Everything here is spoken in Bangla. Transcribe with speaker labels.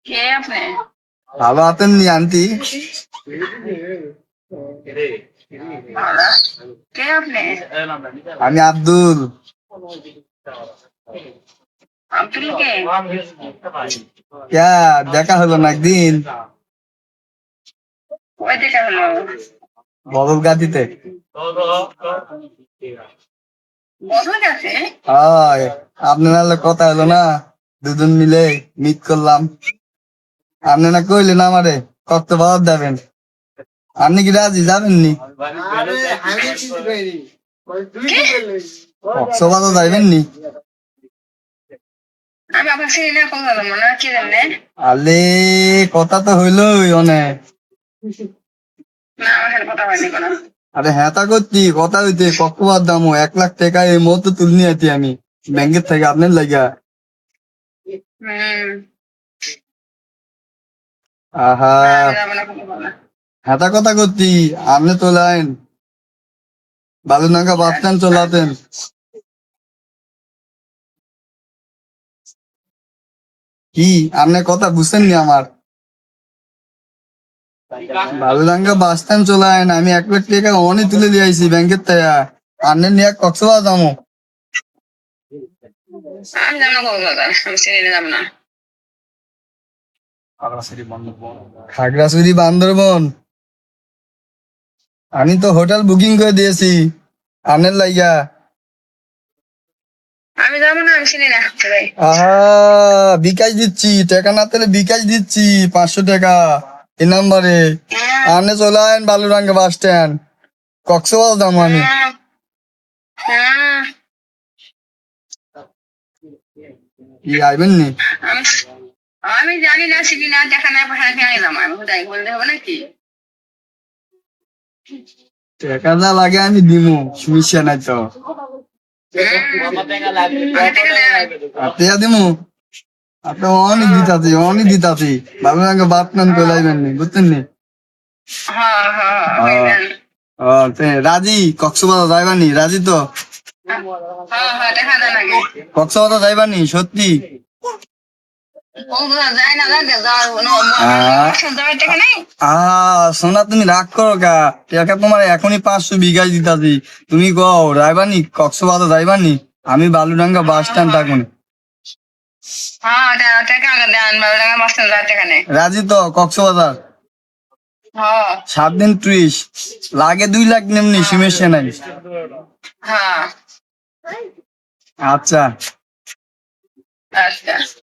Speaker 1: কে আপনি?
Speaker 2: ভালো আছেন নি আন্টি?
Speaker 1: ভালো। কে আপনি?
Speaker 2: আমি আব্দুল।
Speaker 1: আব্দুল কে?
Speaker 2: ক্যা দেখা হলো না একদিন?
Speaker 1: কই দেখা হলো?
Speaker 2: বদলগাছিতে।
Speaker 1: বদলে গেছে?
Speaker 2: হয়, আপনার কথা হলো না, দুজন মিলে মিট করলাম। আপনি না কইলেন আমারে কক্সবাজার যাবেন, আপনি কি রাজি যাবেন নি? কক্সবাজার যাইবেন নি?
Speaker 1: আমি আপনার চিনি না, কথা বললাম না, কি জানে?
Speaker 2: আলে কথা তো হইলই অনেক।
Speaker 1: না, আমার সাথে কথা হয়নি কোনো।
Speaker 2: আরে হ্যাঁ তা করছি, কথা হইতে কক্সবাজার দামো 1 লাখ টাকা এই মুহূর্তে তুলে নিয়ে আছি আমি ব্যাংকের থেকে আপনার লাগা।
Speaker 1: হুম।
Speaker 2: আহা,
Speaker 1: না, আমি যাবো না, কথা বলবো না।
Speaker 2: হ্যাঁ তা কথা করছি, আপনি তো লাইন বালুনাগা বাস স্ট্যান্ড চলাতেন। কি আপনি কথা বুঝছেন নি আমার? বালুনাগা বাস স্ট্যান্ড চলাইন, আমি 1 লাখ টাকা অনেক তুলে দিয়ে আইছি ব্যাংকের থেকে, আপনি নিয়ে কক্সবাজার যাবো।
Speaker 1: আমি যাবো না, কক্সবাজার, আমি চিনি না, যাবো না।
Speaker 2: খাগড়াছড়ি বান্দরবন? আমি তো হোটেল বুকিং করে দিয়েছি আপনার লাইগা।
Speaker 1: আমি যাবো না, আমি চিনি না ভাই।
Speaker 2: আহা, বিকাশ দিচ্ছি, টাকা না তাহলে বিকাশ দিচ্ছি 500 টাকা এই নাম্বারে। আপনি চলে আইন বালুরাঙ্গা বাস স্ট্যান্ড, কক্সবাজার যাবো আমি। কি আইবেন নি?
Speaker 1: আমি আমি জানি না, চিনি না, দেখা নাই, পাশা নাকি আমি যাবো, আমি তাই বলতে হবে নাকি?
Speaker 2: টাকা যা লাগে আমি দিমু, সমস্যা নাই তো। টাকা দিমু, আপনি অনেক দিতাছি বালুরাঙ্গা বাস স্ট্যান্ড চলে আইবেন নি, বুঝছেন নি?
Speaker 1: হ্যাঁ হ্যাঁ,
Speaker 2: রাজি কক্সবাজার যাইবানি, রাজি তো?
Speaker 1: হ্যাঁ হ্যাঁ, দেখা যায় নাকি?
Speaker 2: কক্সবাজার যাইবানি সত্যি?
Speaker 1: যায় না, দেখা নেই।
Speaker 2: সোনা তুমি রাগ করো কা, টাকা তোমার এখনই 500 বিঘাই দিতাছি, তুমি কও যাইবানি কক্সবাজার যাইবানি? আমি বালুডাঙ্গা বাস স্ট্যান্ড থাকুন।
Speaker 1: হ্যাঁ, টাকা দেন, মাস্টার যায়, টাকা নেই।
Speaker 2: রাজি তো কক্সবাজার?
Speaker 1: হ্যাঁ
Speaker 2: 7 দিন 30 লাগে, 2 লাখ নেমনি, সমস্যা নাই।
Speaker 1: হ্যাঁ,
Speaker 2: আচ্ছা।
Speaker 1: আচ্ছা।